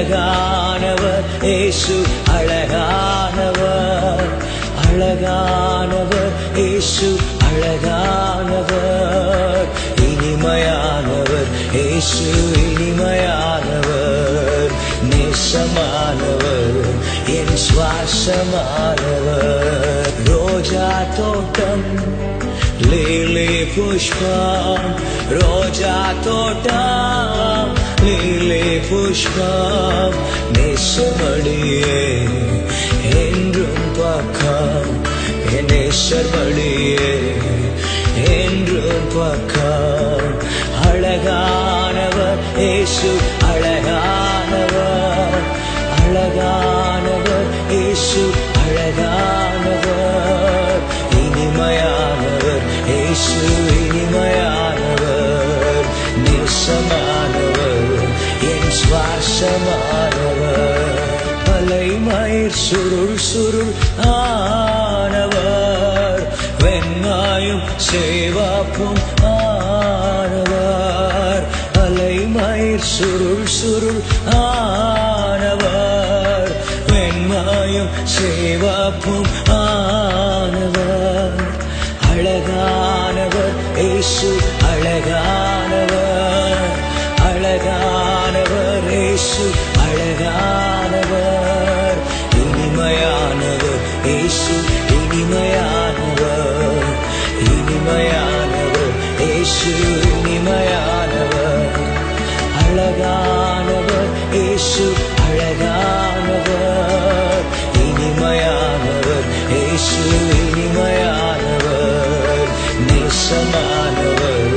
அழகானவர் இயேசு அழகானவர், அழகானவர் இயேசு அழகானவர், இனிமையானவர் இயேசு இனிமையானவர், நேசமானவர் என் சுவாசமானவர். ரோஜா தோட்டம் லீலி புஷ்பம், ரோஜா தோட்டம் லீலி புஷ்பம், நேசமடியே என்றும் பக்கம், என் நேசமடியே என்றும் பக்கம். அழகானவர் இயேசு அழகானவர், அழகானவர் இயேசு அழகானவர், இனிமையானவர் இயேசு இனிமையானவர், நேசமானவர் என் சுவாசமானவர். அலைமயிர் சுருள் சுருள் ஆனவர், வெண்மாயும் சேவாப்பும் ஆனவர். அலைமயிர் சுருள் சுருள் ஆனவர், வெண்மாயும் சேவாப்பும் ஆனவர். அழகானவர் இயேசு அழகானவர், அழகானவர் இயேசு அழகானவர், இனிமையானவர் இயேசு இனிமையானவர், இனிமையானவர் இயேசு இனிமையானவர். அழகானவர் இயேசு அழகானவர், இனிமையானவர் இயேசு இனிமையானவர், நேசமானவர்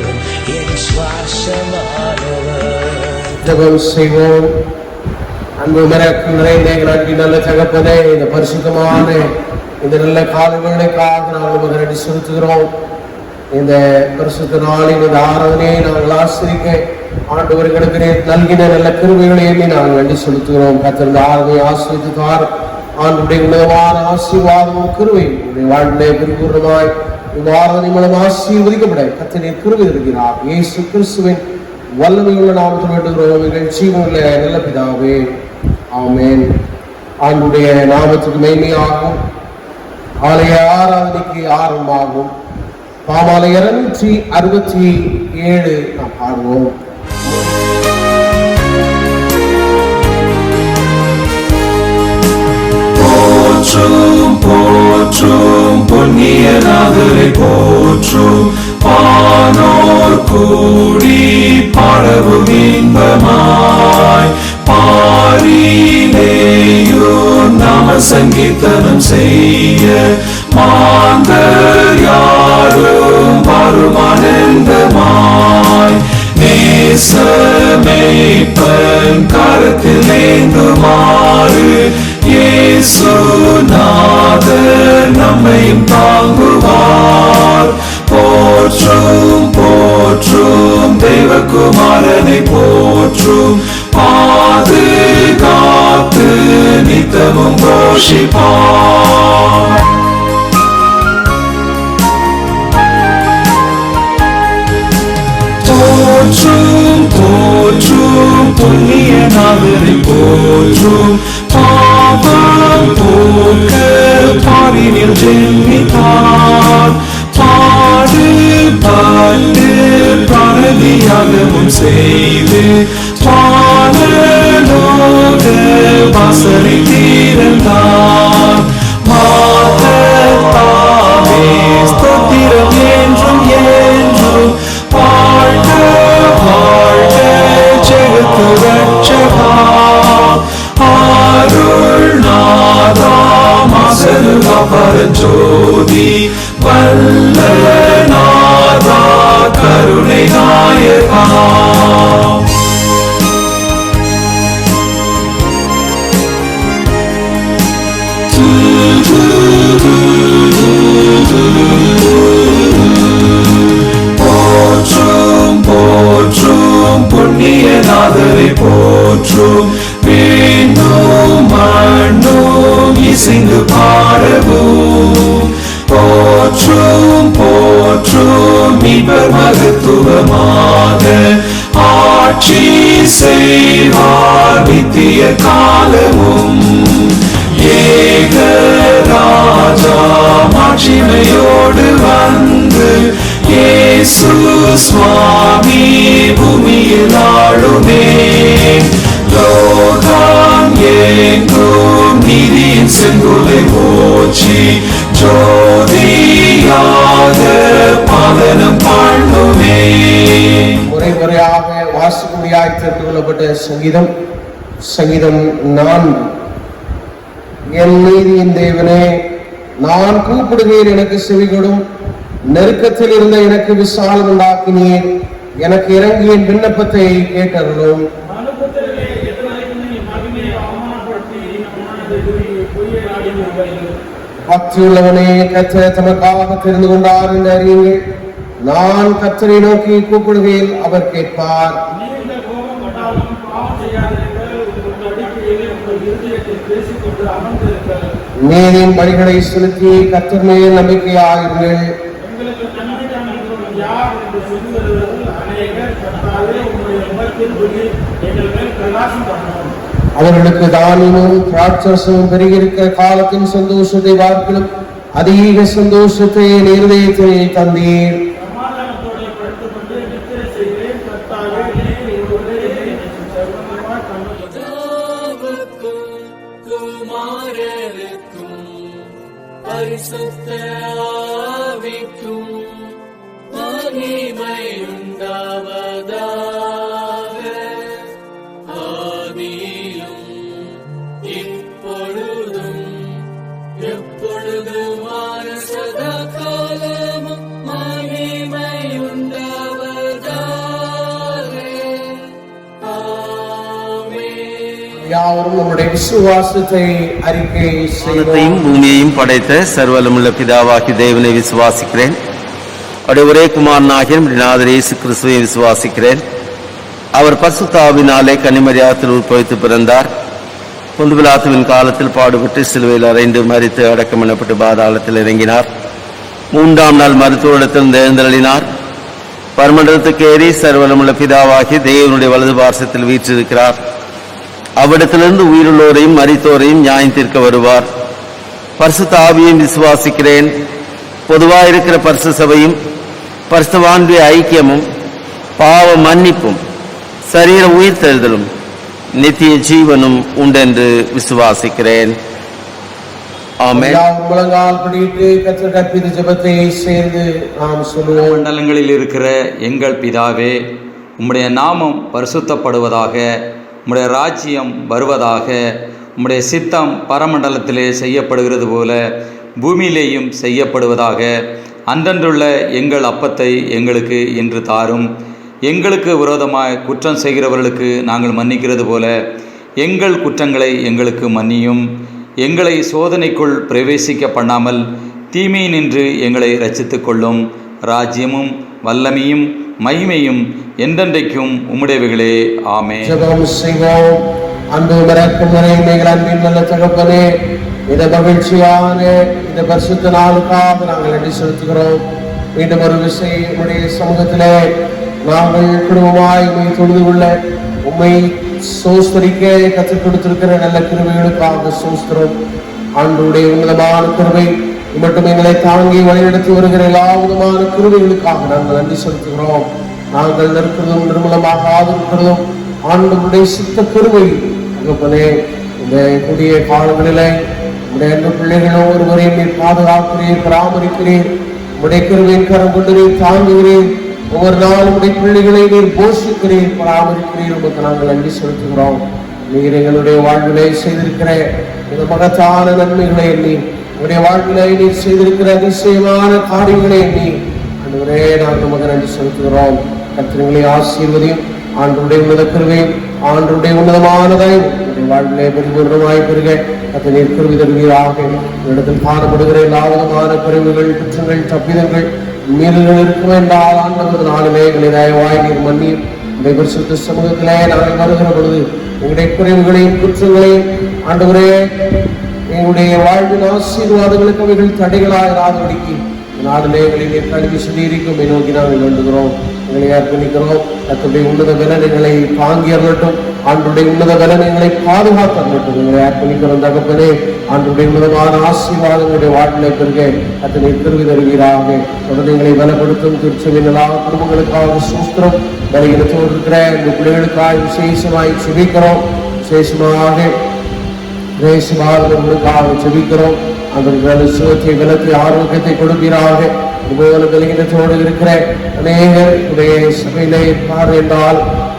என் சுவாசமானவர். ஜெபம் செய்வோம். அன்பு நிறைந்த எங்கள் நல்ல தகப்பனே, இந்த பரிசுத்தமான இந்த நல்ல கால வேளைக்காக நாங்கள் நன்றி செலுத்துகிறோம். இந்த பரிசுத்த நாளின் இந்த ஆராதனையை நாங்கள் ஆசிரிக்க ஆண்டவர்களுக்கு நல்கின நல்ல கிருபைகளை எண்ணி நாங்கள் நன்றி செலுத்துகிறோம். கர்த்தர் இந்த ஆராதனையை ஆசிரியத்தார் ஆண்டுடைய உணவான ஆசீர்வாதமும் கிருபையும் உடைய வாழ்விலே பரிபூர்ணமாய் இந்த ஆராதனை மூலம் ஆசீர்வதிக்கப்பட கர்த்தர் கிருபை இருக்கிறார். இயேசு கிறிஸ்துவின் வல்லமையுள்ள நாமத்தில் வேண்டுகிறோம் எங்கள் ஜீவனுள்ள நல்ல பிதாவே, ஆமென். ஆண்டுடைய நாமத்துக்கு மேன்மையாகும் ஆலய ஆராதனைக்கு ஆரம்பமாகும். பாமாலை 267 நாம் பாடுவோம். போற்றும் போற்றும் பொன்னியநாதரை போற்றும், பானோர் கூடி பாடவும் இன்பமாய், பாரிலேயும் நாம சங்கீர்த்தனம் செய்ய, மாந்தர் யாரும் வரும் ஆனந்தமாய், நேசமேய்ப்பன் கரத்தில் ஏந்துமாறு, இயேசுநாதர் நம்மையும் தாங்குவார். போற்றும் போற்றும் தேவகுமாரனை போற்றும், பாதுகாத்து நித்தமும் கோஷிப்பார். போற்றும் போற்றும் புண்ணியநாதரை போற்றும், பாவம் போக்க பாரினில் ஜென்மித்தார், பாடுபட்டு பிராணதியாகமும் செய்து, பாலலோக வாசலை தீர்ந்தார். மாதத்தாவே ஸ்தோத்திரம் என்றும் என்றும், வாழ்க வாழ்க ஜெகத்து ரட்சகா, அருள்நாதா மாசருகா பரஞ்சோதி, வல்ல நாதா கருணை நாயகா. போற்றும் போற்றும் புண்ணியநாதரை போற்றும், வீணும் மண்ணும் இசைந்து பாடவும், போற்றும் போற்றும் மீட்பர் மகத்துவமாக ஆட்சி ஆட்சி செய்வார் நித்திய காலமும். ஏக ராஜா மாட்சிமையோடு வந்து இயேசு சுவாமி பூமியில் ஆளுமே. லோகம் எங்கும் நீதியின் செங்கோலை போற்றி ஜோதியாக பாலனம் பண்ணுமே. முறை முறையாக வாசிக்கும்படியாய் தெரிந்து கொள்ளப்பட்ட சங்கீதம் 4. என் நீதியின் தேவனே, நான் கூப்பிடுவேன், எனக்கு செவிகொடும். நெருக்கத்தில் இருந்த எனக்கு விசாலம் உண்டாக்கினீர். எனக்கு இறங்கிய விண்ணப்பத்தை கேட்டருளும். பக்தியுள்ளவனே, கர்த்தர் தமக்காக தெரிந்து கொண்டார் என்று அறியுங்கள். நான் கர்த்தரை நோக்கி கூப்பிடுவேன், அவர் கேட்பார். நீதியின் வழிகளை செலுத்தி கர்த்தர் மேல் நம்பிக்கையாயிருங்கள். அவர்களுக்கு தானியமும் திராட்சரசமும் பெருகியிருக்கிற காலத்தின் சந்தோஷத்தை பார்க்கிலும் அதிக சந்தோஷத்தை இருதயத்திலே தந்தீர். பரிசுத்த ஆவிக்கும் மகிமை உண்டாவதாக, ஆதியிலும் இப்பொழுதும் எப்பொழுதுமான சதா காலமும் மகிமை உண்டாவதாக. ஆமென். யாவரும் நம்முடைய விசுவாசத்தை அறிக்கை செய்வோம். பூமியையும் படைத்த சர்வலமுள்ள பிதாவாகி தேவனை விசுவாசிக்கிறேன். அவருடைய ஒரே குமாரனாகிய நாதர் இயேசு கிறிஸ்துவை விசுவாசிக்கிறேன். அவர் பரிசுத்த ஆவியினாலே கன்னிமரியாத்தில் உட்பவித்து பிறந்தார். பொந்து பிலாத்துவின் காலத்தில் பாடுபட்டு சிலுவையில் அறைந்து மரித்து அடக்கம் எனப்பட்டு பாதாளத்தில் இறங்கினார். 3ஆம் நாள் மருத்துவரிடத்தில் எழுந்தருளினார். பரமண்டலத்துக்கு ஏறி சர்வலமுள்ள பிதாவாகி தேவனுடைய வலது பார்சத்தில் வீற்றிருக்கிறார். அவ்விடத்திலிருந்து உயிருள்ளோரையும் மரித்தோரையும் நியாயம் தீர்க்க வருவார். பரிசுத்த ஆவியையும் விசுவாசிக்கிறேன். பொதுவாயிருக்கிற பரிசு சபையும் பரிசுத்தவான்களுடைய ஐக்கியமும் பாவ மன்னிப்பும் சரீர உயிர்த்தெழுதலும் நித்திய ஜீவனும் உண்டென்று விசுவாசிக்கிறேன். ஆமென். முழங்கால் படியிட்டு கர்த்தர் கற்பித்த ஜெபத்தை சேர்ந்து நாம் சொல்லுவோம். மண்டலங்களில் இருக்கிற எங்கள் பிதாவே, உம்முடைய நாமம் பரிசுத்தப்படுவதாக, உம்முடைய ராஜ்யம் வருவதாக, உம்முடைய சித்தம் பரமண்டலத்திலே செய்யப்படுகிறது போல பூமியிலேயும் செய்யப்படுவதாக. அன்றன்றுள்ள எங்கள் அப்பத்தை எங்களுக்கு இன்று தாரும். எங்களுக்கு விரோதமாய் குற்றம் செய்கிறவர்களுக்கு நாங்கள் மன்னிக்கிறது போல எங்கள் குற்றங்களை எங்களுக்கு மன்னியும். எங்களை சோதனைக்குள் பிரவேசிக்க பண்ணாமல் தீமையினின்று எங்களை இரட்சித்துக் கொள்ளும். ராஜ்யமும் வல்லமையும் மகிமையும் என்றென்றைக்கும் உம்முடையவைகளே. ஆமென். ஜெபம் செய்வோம். அன்பு மறக்கும் நிறைந்த அன்பின் நல்ல தகப்பனே, இந்த மகிழ்ச்சியான இந்த பரிசுத்த நாளுக்காக நாங்கள் நன்றி செலுத்துகிறோம். மீண்டும் ஒரு விசை உம்முடைய சமூகத்திலே நாங்கள் குடும்பமாய் உம்மை தொழுது கொள்ள உம்மை சோஸ்தரிக்க கற்றுக் கொடுத்திருக்கிற நல்ல கிருபைகளுக்காக சோஸ்திரம். ஆண்டவருடைய உன்னதமான கிருபை மட்டும் எங்களை தாங்கி வழிநடத்தி வருகிற எல்லா விதமான கிருபைகளுக்காக நாங்கள் நன்றி செலுத்துகிறோம். நாங்கள் நிற்கிறதும் நிர்மலமாக ஆதரிக்கிறதும் ஆண்டவருடைய சித்த கிருபை. தகப்பனே, இந்த புதிய காலங்களிலே உடைய அன்பு பிள்ளைகளும் ஒருவரையும் நீர் பாதுகாக்கிறீர், பராமரிக்கிறீர். உடைய கிருபையின் கரம் கொண்டு நீர் தாங்குகிறீர். ஒவ்வொரு நாளும் உடைய பிள்ளைகளை நீர் போஷிக்கிறீர், பராமரிக்கிறீர். உங்களுக்கு நாங்கள் நன்றி செலுத்துகிறோம். நீர் எங்களுடைய வாழ்விலை செய்திருக்கிற இந்த மகத்தான நன்மைகளை எண்ணி, உடைய வாழ்விலை நீர் செய்திருக்கிற அதிசயமான காரியங்களை எண்ணி ஆண்டவரே நாங்கள் நமக்கு நன்றி செலுத்துகிறோம். கர்த்தர்களை ஆசீர்வதியும். ஆண்டவருடைய உன்னத கிருபையும் ஆண்டவருடைய உன்னதமானதை உடைய வாழ்விலே பரிபூர்ணமாய் பெருக கர்த்தர் நீர் கிருபை தருவீராக. இடத்தில் காணப்படுகிற எல்லா விதமான குறைவுகள், குற்றங்கள், தப்பிதங்கள், மீறல்கள் இருக்கும் என்றால் ஆண்டவர் நாளிலே எங்களை தயவாய் நீர் மன்னியும். உடைய பரிசுத்த சமூகத்திலே நாங்கள் வருகிற பொழுது எங்களுடைய குறைவுகளையும் குற்றங்களையும் ஆண்டவரே எங்களுடைய வாழ்வின் ஆசீர்வாதங்களுக்கு அவைகள் தடைகளாக இராதபடிக்கு நாளிலே எங்களை கல்வி சுதீரிக்கும் நோக்கி நாங்கள் வேண்டுகிறோம். எங்களை அர்ப்பணிக்கிறோம். கர்த்தருடைய உன்னத பலன்களை தாங்கி அருளட்டும். ஆண்டுடைய உன்னத பலன்களை பாதுகாத்து அருளட்டும். எங்களை அர்ப்பணிக்கிறோம் தகப்பனே. ஆண்டுடைய உன்னதமான ஆசீர்வாதங்களுடைய வாழ்நிலை பெருக அத்தனை திருவி தருவீராக. தொடர்ந்து எங்களை பலப்படுத்தும் திருச்சபையின் எல்லா குடும்பங்களுக்காக சூஸ்திரம் பலகீனத்தோடு இருக்கிற இந்த பிள்ளைகளுக்காக விசேஷமாய் செபிக்கிறோம். விசேஷமாக செபிக்கிறோம். அந்த சுகத்தை பலத்தை ஆரோக்கியத்தை கொடுப்பீராக. இதுபோல பலகீனத்தோடு இருக்கிற அநேகர் உடைய சபையிலே இருப்பார் என்றால்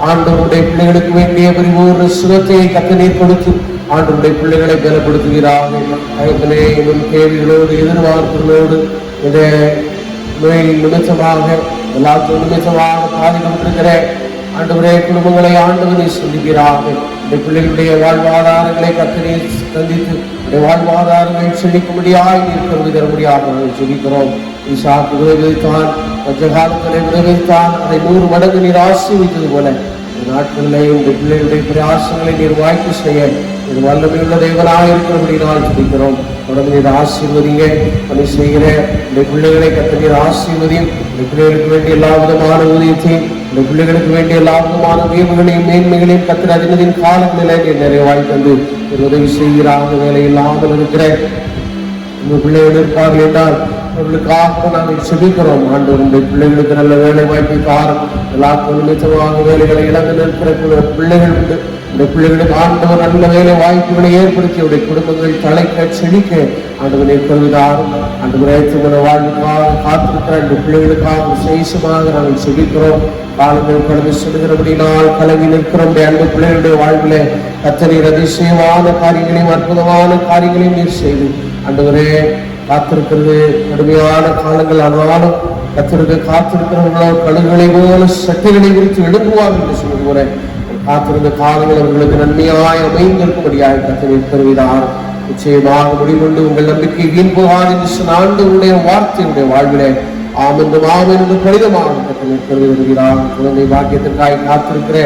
ஆண்டவருடைய பிள்ளைகளுக்கு வேண்டிய பரிபூர்ண சுகத்தை கத்தநீர் கொடுத்து ஆண்டவருடைய பிள்ளைகளை பலப்படுத்துகிறார். இன்னும் கேள்விகளோடு எதிர்பார்ப்புகளோடு இந்த நோய் நிமித்தமாக எல்லாத்தையும் நிமித்தமாக பாதிக்கப்பட்டிருக்கிற ஆண்டவரே குடும்பங்களை ஆண்டவரை சொல்லுகிறார்கள். இந்த பிள்ளைகளுடைய வாழ்வாதாரங்களை கத்தநீர் சந்தித்து வாழ்வாதாரங்களை செழிக்கும்படியாய் நீர் தர முடியாது சொல்லிக்கிறோம். ஈசாக்கு விளைவித்தான், கொஞ்ச காலத்திலே விளைவித்தான், அதை 100 மடங்கு நீர் ஆசீர்வித்தது போல இந்த நாட்களிலே இந்த பிள்ளைகளுடைய பிரயாசங்களை நீர் வாய்ப்பு செய்ய இது வல்லமையுள்ள தேவனாக இருக்கிறபடினால் சொல்லிக்கிறோம். தொடர்ந்து நீர் ஆசீர்வதிங்க. பணி செய்கிற இந்த பிள்ளைகளை கத்தநீர் ஆசீர்வதியும். இந்த பிள்ளைகளுக்கு வேண்டிய எல்லா விதமான ஊதியத்தையும் இந்த பிள்ளைகளுக்கு வேண்டிய எல்லா விதமான உயர்வுகளையும் மேன்மைகளையும் கத்திர அதினதின் காலங்களிலே நீர் நிறைவாய் தந்து உதவி செய்கிறாங்க. வேலை இல்லாமல் இருக்கிற இந்த பிள்ளைகள் இருப்பார்கள் என்றால் அவர்களுக்காக நாங்கள் செபிக்கிறோம். ஆண்டவருடைய பிள்ளைகளுக்கு நல்ல வேலை வாய்ப்பை தாரும். எல்லாருக்கும் நிமித்தமாக வேலைகளை இழந்து நிற்கிற பிள்ளைகள் உண்டு. இந்த பிள்ளைகளுக்கு ஆண்டவர் நல்ல வேலை வாய்ப்புகளை ஏற்படுத்தி அவருடைய குடும்பங்கள் தலைக்க செழிக்க ஆண்டவரை கருவிதாரும். ஆண்டவரை திருமண வாழ்வுக்காக காத்திருக்கிற இந்த பிள்ளைகளுக்காக விசேஷமாக நாங்கள் செபிக்கிறோம். காலங்கள் கடந்து செல்கிறபடினால் கலங்கி நிற்கிறோம். அன்பு பிள்ளைகளுடைய வாழ்விலே கர்த்தர் அதிசயமான காரியங்களையும் அற்புதமான காரியங்களையும் நீர் செய்து ஆண்டவரே காத்திருக்கிறது கடுமையான காலங்கள். ஆனாலும் கர்த்தருக்கு காத்திருக்கிறவர்களோ கழுகுகளை போல சட்டைகளை விரித்து எழுப்புவார்கள் என்று சொல்லுகிற காத்திருந்த காலங்கள் அவர்களுக்கு நன்மையாய் அமைந்திருக்கும்படியாக கர்த்தர் கருவிதார். நிச்சயமாக முடிவுண்டு உங்கள் நம்பிக்கை வீண் போகாது என்று சொன்ன ஆண்டவருடைய வார்த்தையுடைய வாழ்விலே ஆமென்று கடிதமாக கர்த்தர் கருவிகிறார். குழந்தை பாக்கியத்திற்காக காத்திருக்கிற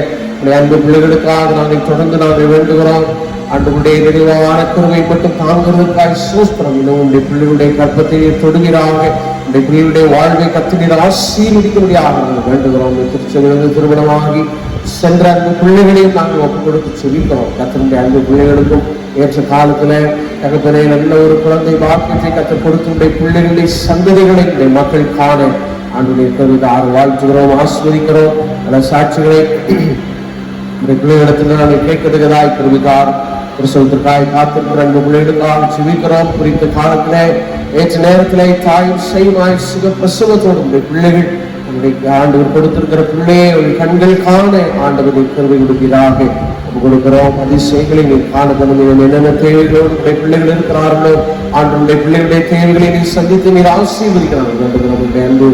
அன்பு பிள்ளைகளுக்காக நாங்கள் தொடர்ந்து நாங்கள் வேண்டுகிறோம். ஆண்டவருடைய நிறைவான கருவை மட்டும் தாங்குவதற்காக சூஸ்திரம். இன்னும் உடைய பிள்ளைகளுடைய கற்பத்தை தொடுகிறாக. உடைய பிள்ளைகளுடைய வாழ்வை கத்தினீர் ஆசீர்வதிக்கும்படியாக நாங்கள் வேண்டுகிறோம். திருச்சபையிலிருந்து திருமணமாகி சென்ற அன்பு பிள்ளைகளையும் நாங்கள் ஒப்புக் கொடுத்து செபிக்கிறோம். கத்தனுடைய அன்பு பிள்ளைகளுக்கும் ஏற்ற காலத்துல தகப்பனே நல்ல ஒரு குழந்தை பாக்கியத்தை கற்றுக் கொடுத்துடைய பிள்ளைகளுடைய சந்ததிகளை இந்த மக்கள் காண ஆண்டுடைய கருது வாழ்த்துகிறோம், ஆஸ்வதிக்கிறோம். பல சாட்சிகளை இந்த பிள்ளைகளிடத்தில் நாங்கள் கேட்கிறதுக்காய் கருவிக்கார் பிரசவத்திற்காய் காத்திருக்கிற அன்பு பிள்ளைகளுக்காக செபிக்கிறோம். குறித்த காலத்திலே ஏற்ற நேரத்திலே தாயும் செய்வாய் சுக பிரசவத்தோடு இந்த பிள்ளைகள் ஆண்டவர் கொடுத்திருக்கிற பிள்ளையை கண்கள் காண ஆண்டவரை கருவை கொடுப்பதாக கொடுக்கிறோம். அதிசயங்களை நீ காணப்படும். என்னென்ன தேவைகளோடு பிள்ளைகள் இருக்கிறார்களோ ஆண்டவருடைய பிள்ளைகளுடைய தேவைகளை நீ சந்தித்து நீர் ஆசீர்வதிக்கிறார்கள். அன்பு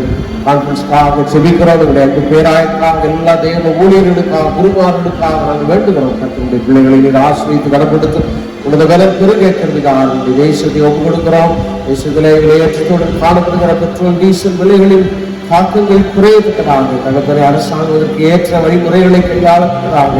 கான்ஃபரன்ஸ்க்காக செபிக்கிறோம். என்னுடைய அன்பு பேராயக்காக எல்லா தேவ ஊழியர்களுக்காக குருமார்களுக்காக நாங்கள் வேண்டுகிறோம். கர்த்தருடைய பிள்ளைகளை நீர் ஆசீர்வதித்து கனப்படுத்தும். உனது பலன் பெருகேற்கிறதுக்காக தேசத்தை ஒப்புக் கொடுக்கிறோம். தேசத்திலே விளையாட்டத்தோடு காணப்படுகிற பெட்ரோல் டீசல் விலைகளில் தாக்கங்கள் குறையத்தக்கதாக தகப்பனை அரசாங்குவதற்கு ஏற்ற வழிமுறைகளை கையாளத்தக்கதாக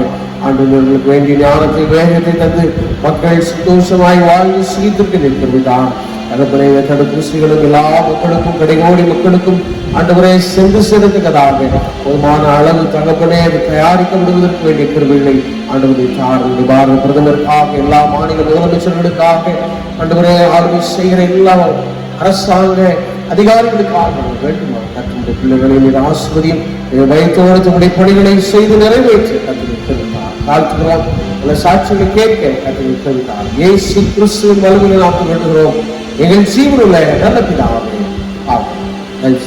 ஆண்டவர்களுக்கு வேண்டிய ஞானத்தை வேகத்தை தந்து மக்கள் சந்தோஷமாய் வாழ்ந்து சீர்திருத்தி நிற்கிறதுதான் தகப்பனை தடுப்பூசிகளும் எல்லா மக்களுக்கும் கடைகோடி மக்களுக்கும் ஆண்டவரை சென்று சேர்த்துக்கதாக போதுமான அளவு தகப்பனே அதை தயாரிக்கப்படுவதற்கு வேண்டிய கிருபைகளை ஆண்டவரை தாருடைய பாரத பிரதமருக்காக எல்லா மாநில முதலமைச்சர்களுக்காக ஆண்டவரை ஆளுமை செய்கிற எல்லா அரசாங்க அதிகாரிகளுக்காக வேண்டுமா கற்றுடைய பிள்ளைகளை நீர் ஆசிர்வதியும் பயத்தோடு தன்னுடைய பணிகளை செய்து நிறைவேற்றி கற்றுக்கிறோம். பல சாட்சிகளை கேட்க கற்றுத்தார். இயேசு கிறிஸ்துவின் வலுவில் நாம் வேண்டுகிறோம். எங்கள் ஜீவனுள்ள நல்ல பிதாவே ஆமென்.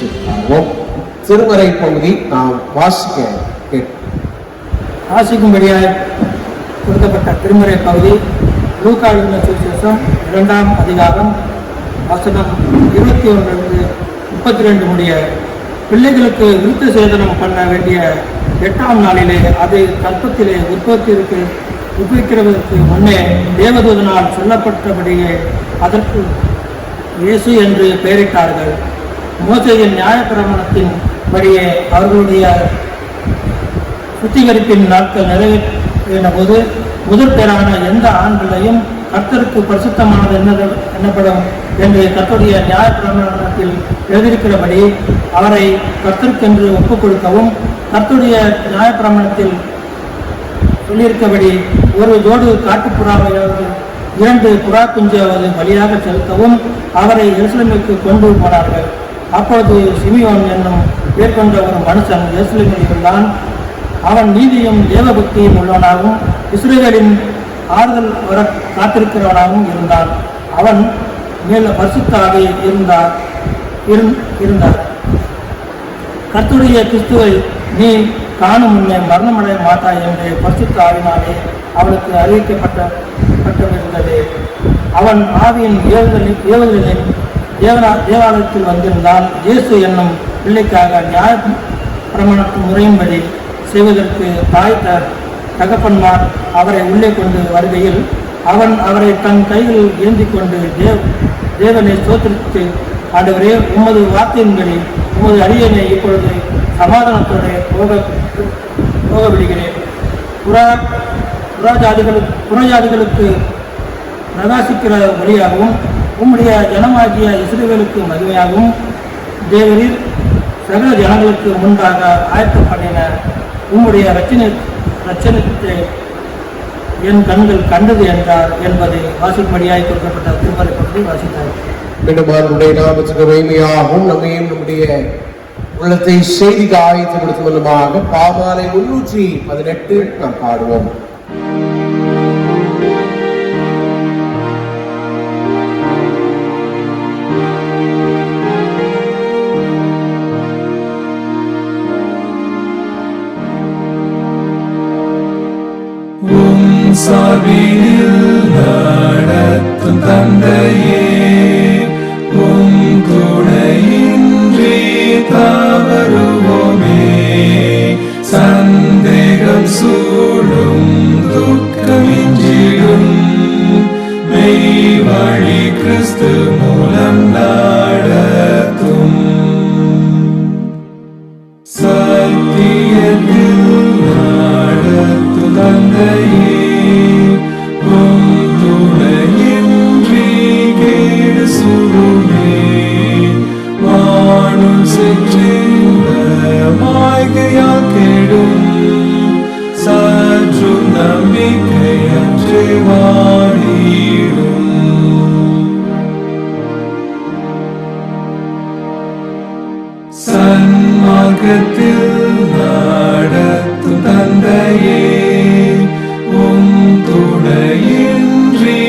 திருமறை பகுதி நாம் வாசிக்க வாசிக்கும்படியாக கொடுக்கப்பட்ட திருமறை பகுதி லூக்கா எழுதின சுவிசேஷம் 2ஆம் அதிகாரம் வசனம் 21-32 முடிய. பிள்ளைகளுக்கு விருத்த சேதனம் பண்ண வேண்டிய 8ஆம் நாளிலே அதை கற்பத்திலே உற்பவிக்கிறதற்கு முன்னே தேவதூதனால் சொல்லப்பட்டபடியே அதற்கு இயேசு என்று பெயரிட்டார்கள். மோசேயின் நியாயப்பிரமாணத்தின் படியே அவர்களுடைய சுத்திகரிப்பின் நாட்கள் நிறைவேறின போது முதற் பேரான எந்த ஆண் பிள்ளையும் கர்த்தருக்கு பரிசுத்தமானது என்னப்படும் என்று கர்த்தருடைய நியாயப்பிரமாணத்தில் எழுதியிருக்கிறபடி அவரை கர்த்தருக்கென்று ஒப்புக் கொடுக்கவும், கர்த்தருடைய நியாயப்பிரமாணத்தில் சொல்லியிருக்கபடி ஒரு ஜோடு காட்டுப்புறாவையாவது 2 புறா குஞ்சாவது பலியாக செலுத்தவும் அவரை எருசலேமுக்கு கொண்டு போனார்கள். அப்பொழுது சிமியோன் என்னும் பேர் கொண்ட ஒரு மனுஷன் எருசலேமில் இருந்தான். அவன் நீதியும் தேவபக்தியும் உள்ளவனாகவும் இஸ்ரவேலின் ஆறுதல் வர காத்திருக்கிறவனாகவும் இருந்தான். அவன் மேல பரிசுத்த ஆவி இருந்தார். கர்த்தருடைய கிறிஸ்துவை நீ காணும் முன்னே மரணமடைய மாட்டாய் என்று பரிசுத்த ஆவினாலே அவனுக்கு அறிவிக்கப்பட்டிருந்தது. அவன் ஆவியின் ஏவுதலின் தேவாலயத்தில் வந்திருந்தான். இயேசு என்னும் பிள்ளைக்காக நியாய பிரமாணத்து முறையின்படி செய்வதற்கு தாய் தகப்பன்மார் அவரை உள்ளே கொண்டு வருகையில் அவன் அவரை தன் கையில் ஏந்தி கொண்டு தேவனை ஸ்தோத்திரித்து, ஆண்டவரே, உமது வார்த்தையின்படி உமது அடியனை இப்பொழுது சமாதானத்தோடு போக விடுகிறேன். புறஜாதிகளுக்கு பிரகாசிக்கிற வழியாகவும் உம்முடைய ஜனமாகிய இஸ்ரவேலுக்கு மகிமையாகவும் தேவரீர் சகல ஜனங்களுக்கு முன்பாக ஆயத்தம் பண்ணின உம்முடைய ரட்சணத்தை என் கண்கள் கண்டது என்றார் என்பதை வாசிப்படியாய் கொடுக்கப்பட்ட திருமறை பற்றி வாசித்தார். நாமத்துக்கு மகிமையாகவும் நம்மையும் நம்முடைய உள்ளத்தை செய்திக்கு ஆயத்தப்படுத்தும் மூலமாக பாமாலை 318 நாம் பாடுவோம். சார்பில் நடத்தும் தந்தையே, துணையின்றி தவறுவோமே, சந்தேகம் சூழும் துக்கமின்றிடும் மெய் வழி கிறிஸ்து மூலம் நடத்தும். சத்தியத்தில் நடத்தும் தந்தையே, துணையின்றி கேடு சூழுமே, வானும் செற்றிந்த மாய்கையால் கெடும் சற்றும் நம்பிக்கையற்றே வாடிடும். சன்மார்க்கத்தில் நடத்தும் தந்தையே, துணையின்றி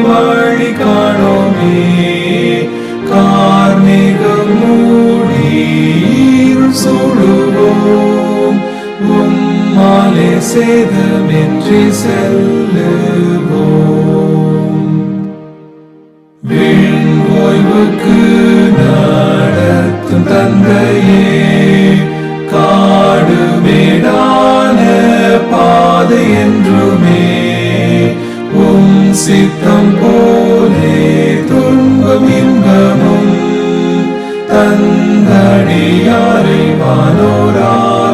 வழி காணோமே, கார்மேகம் மூடி இருள் சூழுவோம், உம்மாலே சேதமின்றி செல்லுவோம். விண் ஓய்வுக்கு நடத்தும் தந்தையே, காடு மேடான பாதை என்றுமே, சித்தம் போலே துன்பம் இன்பமும் தந்தடியாரை வானோராக்கிடும்.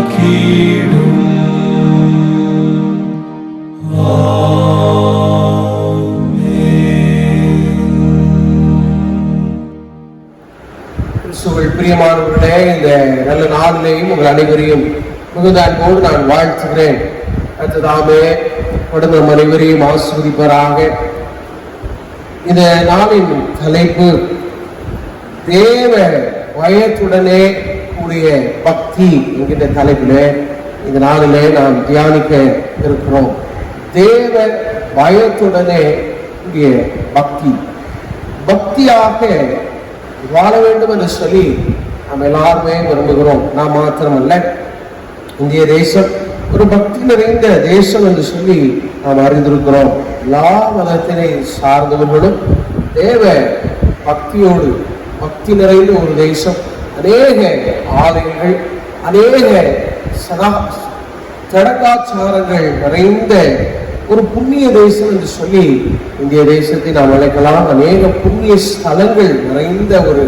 பிரியமானவர்களே, இந்த நல்ல நாளிலேயும் உங்கள் அனைவரையும் மிகுந்த அன்போடு நான் வாழ்த்துகிறேன். அடுத்ததாமே உடனே அனைவரையும் ஆசீர்வதிப்பாராக. இந்த நாளின் தலைப்பு தேவ பயத்துடனே கூடிய பக்தி என்கின்ற தலைப்பிலே இந்த நாளிலே நாம் தியானிக்க இருக்கிறோம். தேவ பயத்துடனே கூடிய பக்தி, பக்தியாக வாழ வேண்டும் என்று சொல்லி நாம் எல்லாருமே விரும்புகிறோம். நாம் மாத்திரமல்ல, இந்திய தேசம் ஒரு பக்தி நிறைந்த தேசம் என்று சொல்லி நாம் அறிந்திருக்கிறோம். எல்லா மதத்தினை சார்ந்தவர்களும் தேவ பக்தியோடு, பக்தி நிறைந்த ஒரு தேசம், அநேக ஆலயங்கள், அநேக சடங்காச்சாரங்கள் நிறைந்த ஒரு புண்ணிய தேசம் என்று சொல்லி இந்திய தேசத்தை நாம் அழைக்கலாம். அநேக புண்ணிய ஸ்தலங்கள் நிறைந்த ஒரு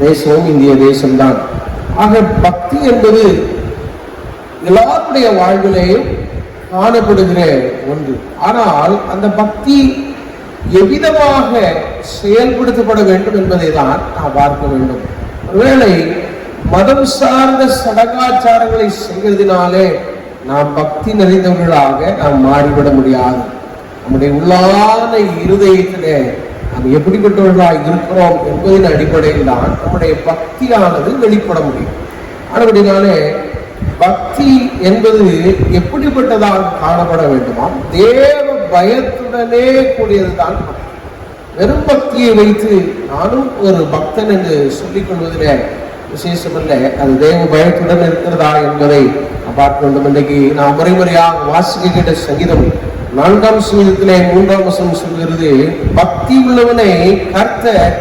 தேசமும் இந்திய தேசம்தான். ஆக பக்தி என்பது எல்லாருடைய வாழ்விலேயும் காணப்படுகிற ஒன்று. ஆனால் அந்த பக்தி எவ்விதமாக செயல்படுத்தப்பட வேண்டும் என்பதை தான் நாம் பார்க்க வேண்டும். ஒருவேளை மதம் சார்ந்த சடங்காச்சாரங்களை செய்வதனாலே நாம் பக்தி நிறைந்தவர்களாக நாம் மாறிவிட முடியாது. நம்முடைய உள்ளான இருதயத்திலே நாம் எப்படிப்பட்டவர்களாக இருக்கிறோம் என்பதின் அடிப்படையில் தான் நம்முடைய பக்தியானது வெளிப்பட முடியும். அப்படினாலே பக்தி என்பது எப்படிப்பட்டதாக காணப்பட வேண்டுமா? தேவ பயத்துடனே கூடியதுதான் பக்தி. வெறும் பக்தியை வைத்து நானும் ஒரு பக்தன் என்று சொல்லிக் கொள்வதிலே விசேஷமல்ல, அது தேவ பயத்துடன் இருக்கிறதா என்பதை பார்க்க வேண்டும். இன்றைக்கு நாம் முறைமுறையாக வாசிக்க கேட்ட சங்கீதம் 4ஆம் சங்கீதத்திலே 3ஆம் வசனம் சொல்கிறது, பக்தி உள்ளவனை கர்த்தர்